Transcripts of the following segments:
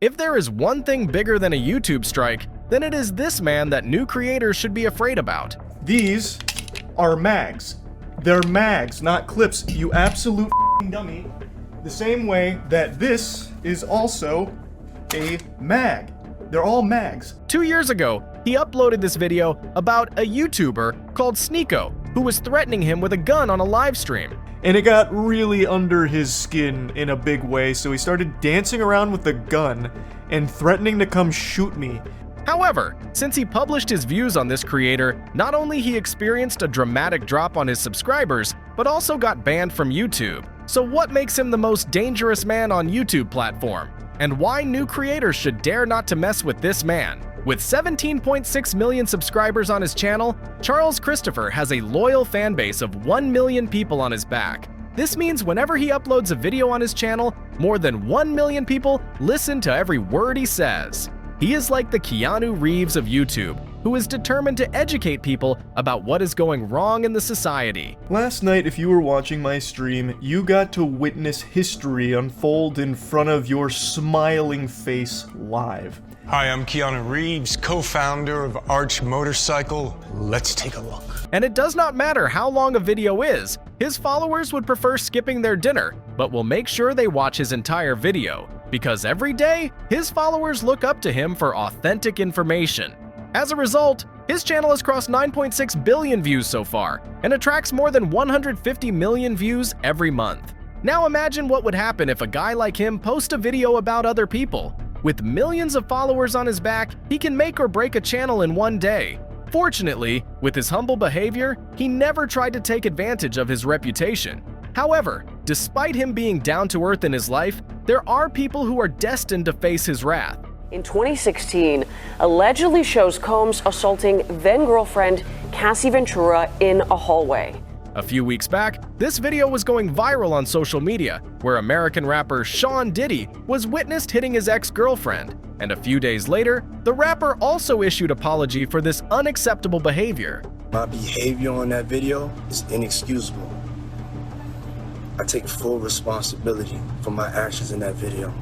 If there is one thing bigger than a YouTube strike, then it is this man that new creators should be afraid about. These are mags. They're mags, not clips, you absolute dummy. The same way that this is also a mag. They're all mags. 2 years ago, he uploaded this video about a YouTuber called Sneako, who was threatening him with a gun on a live stream. And it got really under his skin in a big way, so he started dancing around with the gun and threatening to come shoot me. However, since he published his views on this creator, not only he experienced a dramatic drop on his subscribers, but also got banned from YouTube. So what makes him the most dangerous man on YouTube platform? And why new creators should dare not to mess with this man? With 17.6 million subscribers on his channel, Charles Christopher has a loyal fan base of 1 million people on his back. This means whenever he uploads a video on his channel, more than 1 million people listen to every word he says. He is like the Keanu Reeves of YouTube, who is determined to educate people about what is going wrong in the society. Last night, if you were watching my stream, you got to witness history unfold in front of your smiling face live. Hi, I'm Keanu Reeves, co-founder of Arch Motorcycle. Let's take a look. And it does not matter how long a video is, his followers would prefer skipping their dinner, but will make sure they watch his entire video, because every day, his followers look up to him for authentic information. As a result, his channel has crossed 9.6 billion views so far, and attracts more than 150 million views every month. Now imagine what would happen if a guy like him posts a video about other people. With millions of followers on his back, he can make or break a channel in one day. Fortunately, with his humble behavior, he never tried to take advantage of his reputation. However, despite him being down to earth in his life, there are people who are destined to face his wrath. In 2016, allegedly shows Combs assaulting then-girlfriend Cassie Ventura in a hallway. A few weeks back, this video was going viral on social media, where American rapper Sean Diddy was witnessed hitting his ex-girlfriend. And a few days later, the rapper also issued an apology for this unacceptable behavior. My behavior on that video is inexcusable. I take full responsibility for my actions in that video.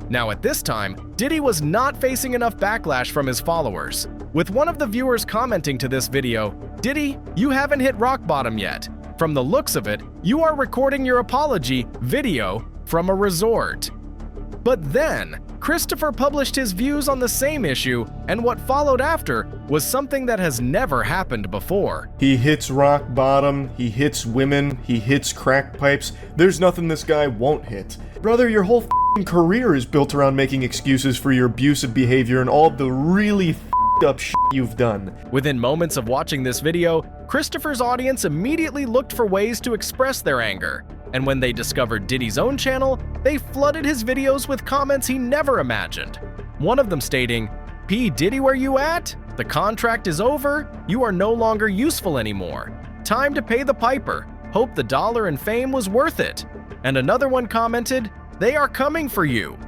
Now at this time, Diddy was not facing enough backlash from his followers. With one of the viewers commenting to this video, "Diddy, you haven't hit rock bottom yet. From the looks of it, you are recording your apology video from a resort." But then, Christopher published his views on the same issue, and what followed after was something that has never happened before. He hits rock bottom, he hits women, he hits crack pipes. There's nothing this guy won't hit. Brother, your whole career is built around making excuses for your abusive behavior and all the really up shit you've done. Within moments of watching this video, Christopher's audience immediately looked for ways to express their anger. And when they discovered Diddy's own channel, they flooded his videos with comments he never imagined. One of them stating, "P. Diddy, where you at? The contract is over. You are no longer useful anymore. Time to pay the piper. Hope the dollar and fame was worth it." And another one commented, "They are coming for you."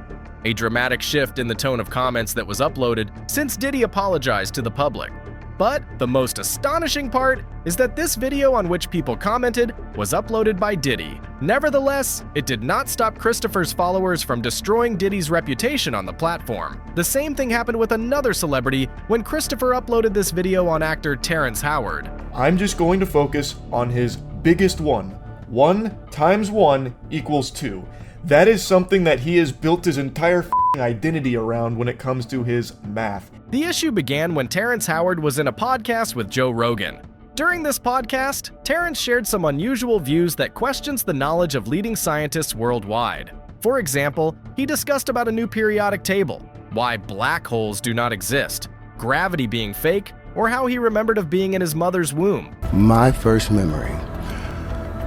A dramatic shift in the tone of comments that was uploaded since Diddy apologized to the public. But the most astonishing part is that this video on which people commented was uploaded by Diddy. Nevertheless, it did not stop Christopher's followers from destroying Diddy's reputation on the platform. The same thing happened with another celebrity when Christopher uploaded this video on actor Terrence Howard. I'm just going to focus on his biggest one. 1 times 1 equals 2. That is something that he has built his entire identity around when it comes to his math. The issue began when Terrence Howard was in a podcast with Joe Rogan. During this podcast, Terrence shared some unusual views that questions the knowledge of leading scientists worldwide. For example, he discussed about a new periodic table, why black holes do not exist, gravity being fake, or how he remembered of being in his mother's womb. My first memory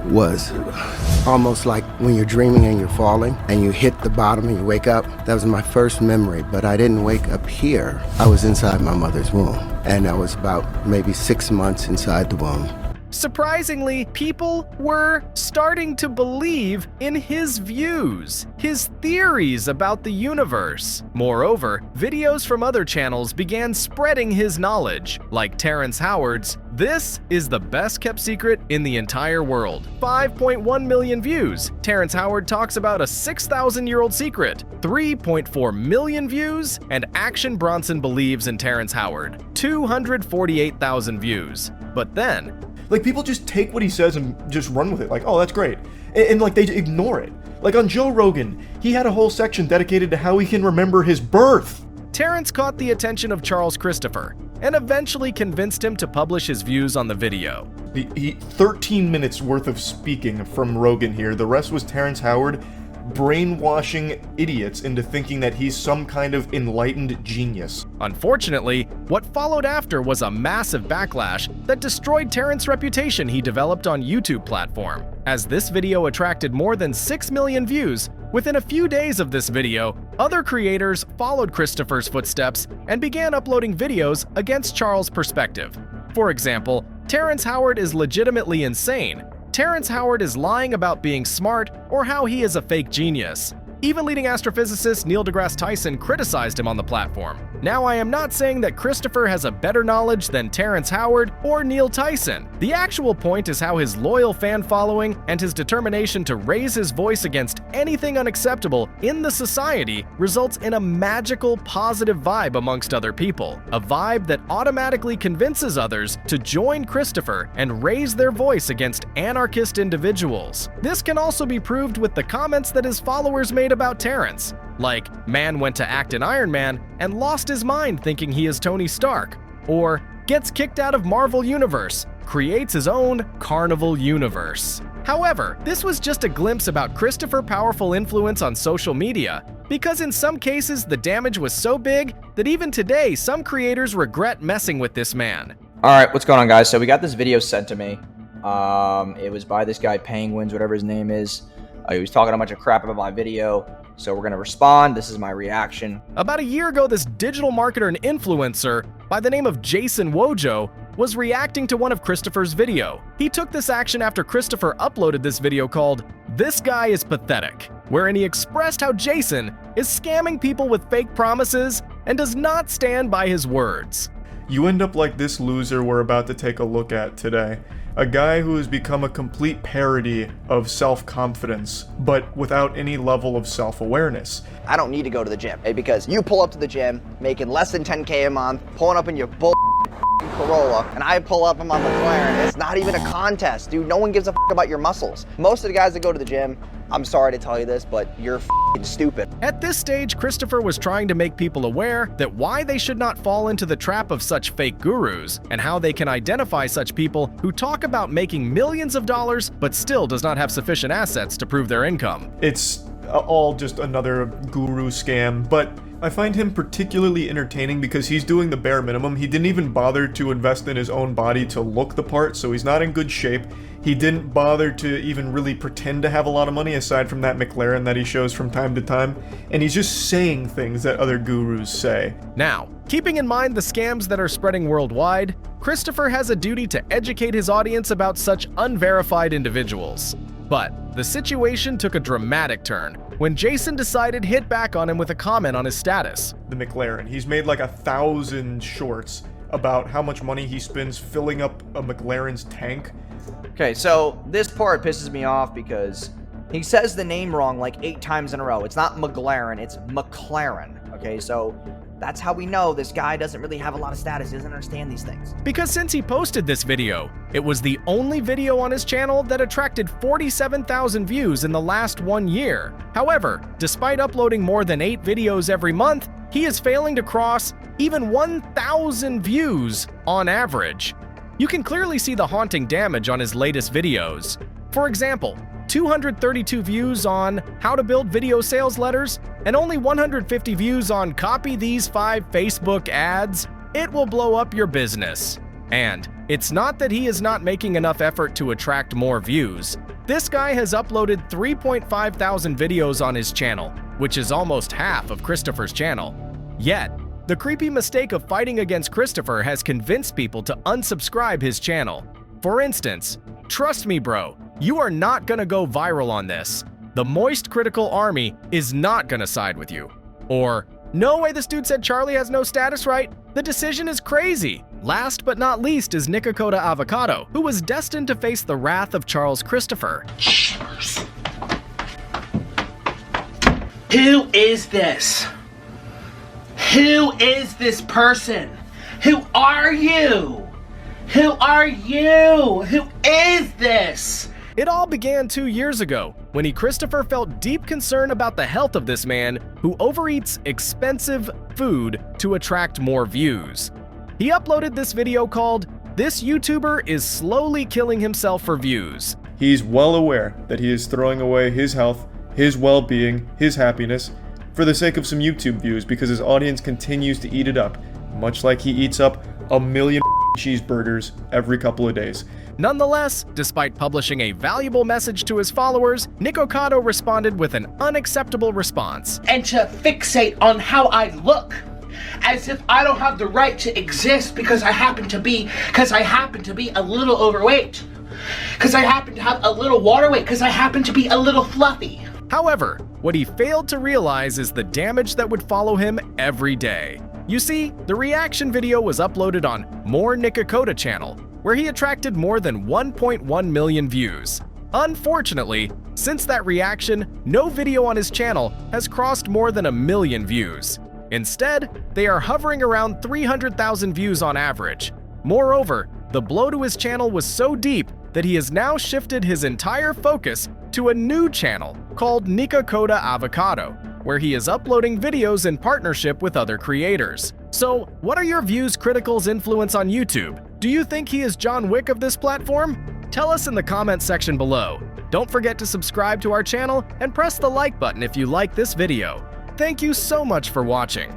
was almost like when you're dreaming and you're falling and you hit the bottom and you wake up. That was my first memory, but I didn't wake up here. I was inside my mother's womb, and I was about maybe 6 months inside the womb. Surprisingly, people were starting to believe in his views, his theories about the universe. Moreover, videos from other channels began spreading his knowledge, like Terrence Howard's "This is the best kept secret in the entire world." 5.1 million views. Terrence Howard talks about a 6,000-year-old secret. 3.4 million views. And Action Bronson believes in Terrence Howard. 248,000 views. But then, Like, people just take what he says and just run with it. Like, oh, that's great. And like, they ignore it. Like, on Joe Rogan, he had a whole section dedicated to how he can remember his birth. Terrence caught the attention of Charles Christopher and eventually convinced him to publish his views on the video. 13 minutes worth of speaking from Rogan here. The rest was Terrence Howard brainwashing idiots into thinking that he's some kind of enlightened genius. Unfortunately, what followed after was a massive backlash that destroyed Terrence's reputation he developed on YouTube platform. As this video attracted more than 6 million views, within a few days of this video, other creators followed Christopher's footsteps and began uploading videos against Charles' perspective. For example, Terrence Howard is legitimately insane. Terrence Howard is lying about being smart or how he is a fake genius. Even leading astrophysicist Neil deGrasse Tyson criticized him on the platform. Now, I am not saying that Christopher has a better knowledge than Terrence Howard or Neil Tyson. The actual point is how his loyal fan following and his determination to raise his voice against anything unacceptable in the society results in a magical, positive vibe amongst other people. A vibe that automatically convinces others to join Christopher and raise their voice against anarchist individuals. This can also be proved with the comments that his followers made about Terrence. Like, "Man went to act in Iron Man and lost his mind thinking he is Tony Stark," or "Gets kicked out of Marvel Universe, creates his own Carnival Universe." However, this was just a glimpse about Christopher's powerful influence on social media, because in some cases the damage was so big that even today some creators regret messing with this man. Alright, what's going on, guys? So we got this video sent to me. It was by this guy Penguins, whatever his name is. He was talking a bunch of crap about my video, so we're going to respond. This is my reaction. About a year ago, this digital marketer and influencer by the name of Jason Wojo was reacting to one of Christopher's video. He took this action after Christopher uploaded this video called "This Guy is Pathetic," wherein he expressed how Jason is scamming people with fake promises and does not stand by his words. You end up like this loser we're about to take a look at today. A guy who has become a complete parody of self-confidence, but without any level of self-awareness. I don't need to go to the gym, because you pull up to the gym, making less than 10K a month, pulling up in your bull Corolla, and I pull up in my McLaren. It's not even a contest, dude. No one gives a about your muscles. Most of the guys that go to the gym, I'm sorry to tell you this, but you're stupid. At this stage, Christopher was trying to make people aware that why they should not fall into the trap of such fake gurus, and how they can identify such people who talk about making millions of dollars but still does not have sufficient assets to prove their income. It's all just another guru scam, but I find him particularly entertaining because he's doing the bare minimum. He didn't even bother to invest in his own body to look the part, so he's not in good shape. He didn't bother to even really pretend to have a lot of money aside from that McLaren that he shows from time to time, and he's just saying things that other gurus say. Now, keeping in mind the scams that are spreading worldwide, Christopher has a duty to educate his audience about such unverified individuals. But the situation took a dramatic turn when Jason decided to hit back on him with a comment on his status. The McLaren. He's made like 1,000 shorts about how much money he spends filling up a McLaren's tank. Okay, so this part pisses me off because he says the name wrong like 8 times in a row. It's not McLaren, it's McLaren. Okay, so that's how we know this guy doesn't really have a lot of status. He doesn't understand these things. Because since he posted this video, it was the only video on his channel that attracted 47,000 views in the last 1 year. However, despite uploading more than 8 videos every month, he is failing to cross even 1,000 views on average. You can clearly see the haunting damage on his latest videos. For example, 232 views on how to build video sales letters, and only 150 views on copy these 5 Facebook ads. It will blow up your business. And it's not that he is not making enough effort to attract more views. This guy has uploaded 3.5 thousand videos on his channel, which is almost half of Christopher's channel. Yet, the creepy mistake of fighting against Christopher has convinced people to unsubscribe his channel. For instance, trust me bro, you are not gonna go viral on this. The moist critical army is not gonna side with you. Or, no way this dude said Charlie has no status right, the decision is crazy. Last but not least is Nikocado Avocado, who was destined to face the wrath of Charles Christopher. Who is this? Who is this person? Who are you? Who are you? Who is this? It all began 2 years ago, when Christopher felt deep concern about the health of this man who overeats expensive food to attract more views. He uploaded this video called, "This YouTuber is slowly killing himself for views." He's well aware that he is throwing away his health, his well-being, his happiness, for the sake of some YouTube views because his audience continues to eat it up, much like he eats up a million cheeseburgers every couple of days. Nonetheless, despite publishing a valuable message to his followers, Nikocado responded with an unacceptable response. And to fixate on how I look, as if I don't have the right to exist because I happen to be a little overweight, because I happen to have a little water weight, because I happen to be a little fluffy. However, what he failed to realize is the damage that would follow him every day. You see, the reaction video was uploaded on More Nikocado channel, where he attracted more than 1.1 million views. Unfortunately, since that reaction, no video on his channel has crossed more than 1 million views. Instead, they are hovering around 300,000 views on average. Moreover, the blow to his channel was so deep that he has now shifted his entire focus to a new channel called Nikocado Avocado, where he is uploading videos in partnership with other creators. So, what are your views Critical's influence on YouTube? Do you think he is John Wick of this platform? Tell us in the comments section below. Don't forget to subscribe to our channel and press the like button if you like this video. Thank you so much for watching.